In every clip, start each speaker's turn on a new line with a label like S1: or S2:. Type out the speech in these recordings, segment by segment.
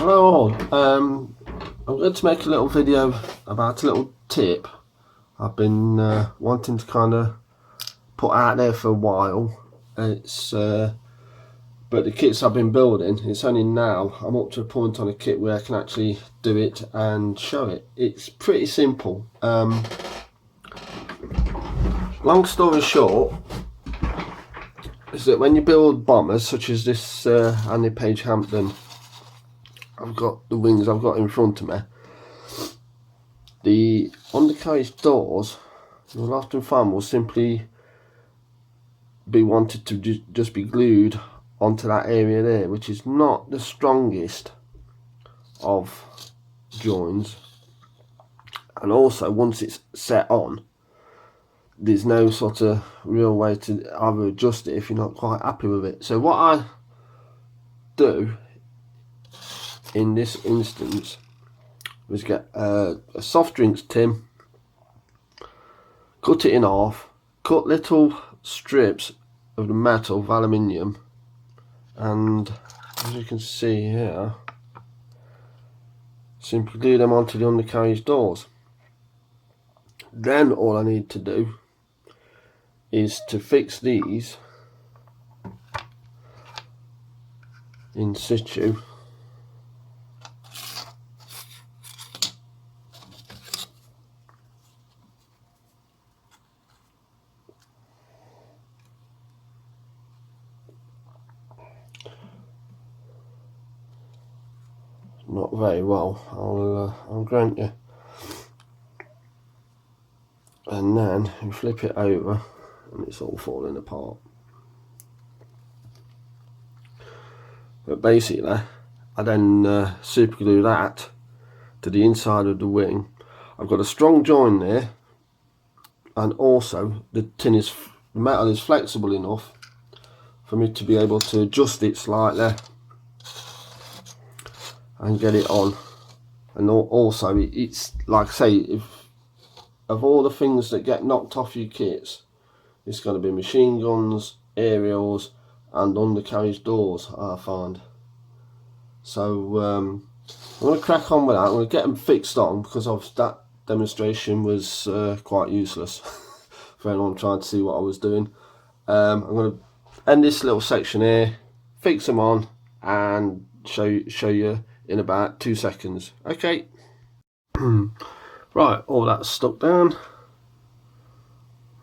S1: Hello all. I'm going to make a little video about a little tip I've been wanting to kind of put out there for a while. But the kits I've been building, it's only now I'm up to a point on a kit where I can actually do it and show it. It's pretty simple. Long story short is that when you build bombers such as this undercarriage Hampton, I've got the wings I've got in front of me. The undercarriage doors, you'll often find, will simply be wanted to just be glued onto that area there, which is not the strongest of joins. And also, once it's set on, there's no sort of real way to either adjust it if you're not quite happy with it. So what I do in this instance was get a soft drinks tin, cut it in half, cut little strips of the metal of aluminium, and as you can see here, simply glue them onto the undercarriage doors. Then all I need to do is to fix these in situ. Not very well, I'll grant you. And then you flip it over and it's all falling apart. But basically I then super glue that to the inside of the wing. I've got a strong join there, and also the metal is flexible enough for me to be able to adjust it slightly and get it on. And also it's like I say, if of all the things that get knocked off your kits, it's going to be machine guns, aerials and undercarriage doors, I find. So I'm going to crack on with that. I'm going to get them fixed on, because of that demonstration was quite useless for anyone trying to see what I was doing. I'm going to end this little section here, fix them on and show you in about 2 seconds. Okay. Right, all that's stuck down,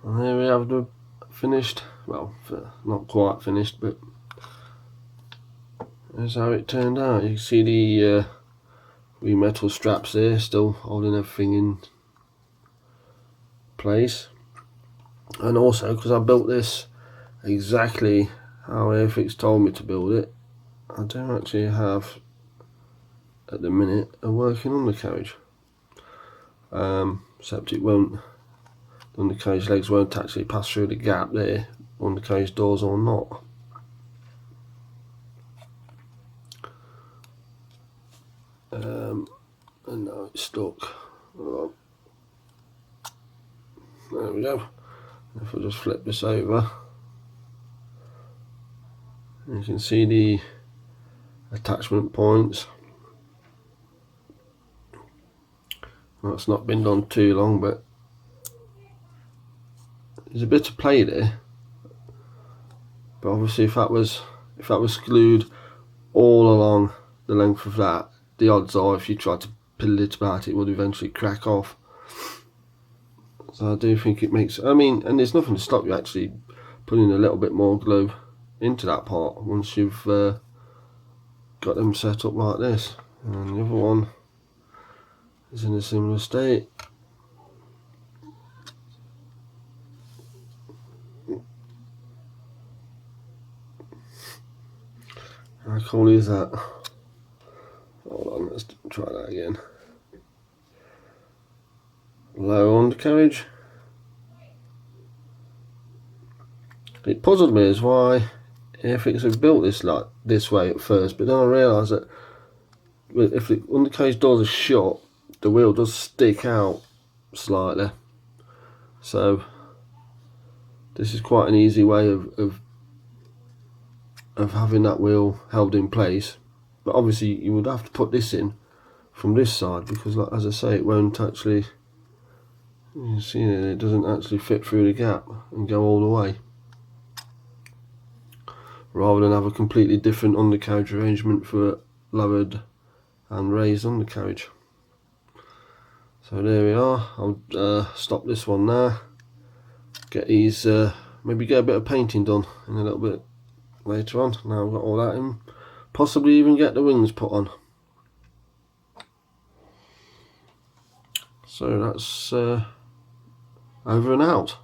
S1: and here we have the finished, well, not quite finished, but here's how it turned out. You can see the wee metal straps there still holding everything in place. And also, because I built this exactly how Airfix told me to build it, I don't actually have at the minute a working undercarriage. Except it won't, the undercarriage legs won't actually pass through the gap there, undercarriage doors or not. And now it's stuck. Right. There we go. If I just flip this over, you can see the attachment points. Well, it's not been done too long, but there's a bit of play there. But obviously, if that was glued all along the length of that, the odds are if you tried to piddle it about, it would eventually crack off. So I do think it makes, I mean, and there's nothing to stop you actually putting a little bit more glue into that part once you've got them set up like this. And the other one is in a similar state. How cool is that? Hold on, let's try that again. Low undercarriage. It puzzled me as why Airfix have built this like this way at first, but then I realised that if the undercarriage doors are shut, the wheel does stick out slightly. So this is quite an easy way of having that wheel held in place but obviously you would have to put this in from this side, because like, as I say, it won't actually, you see it doesn't actually fit through the gap and go all the way, rather than have a completely different undercarriage arrangement for a lowered and raised undercarriage. So there we are. I'll stop this one now, get these, maybe get a bit of painting done in a little bit later on. Now I've got all that in, possibly even get the wings put on. So that's over and out.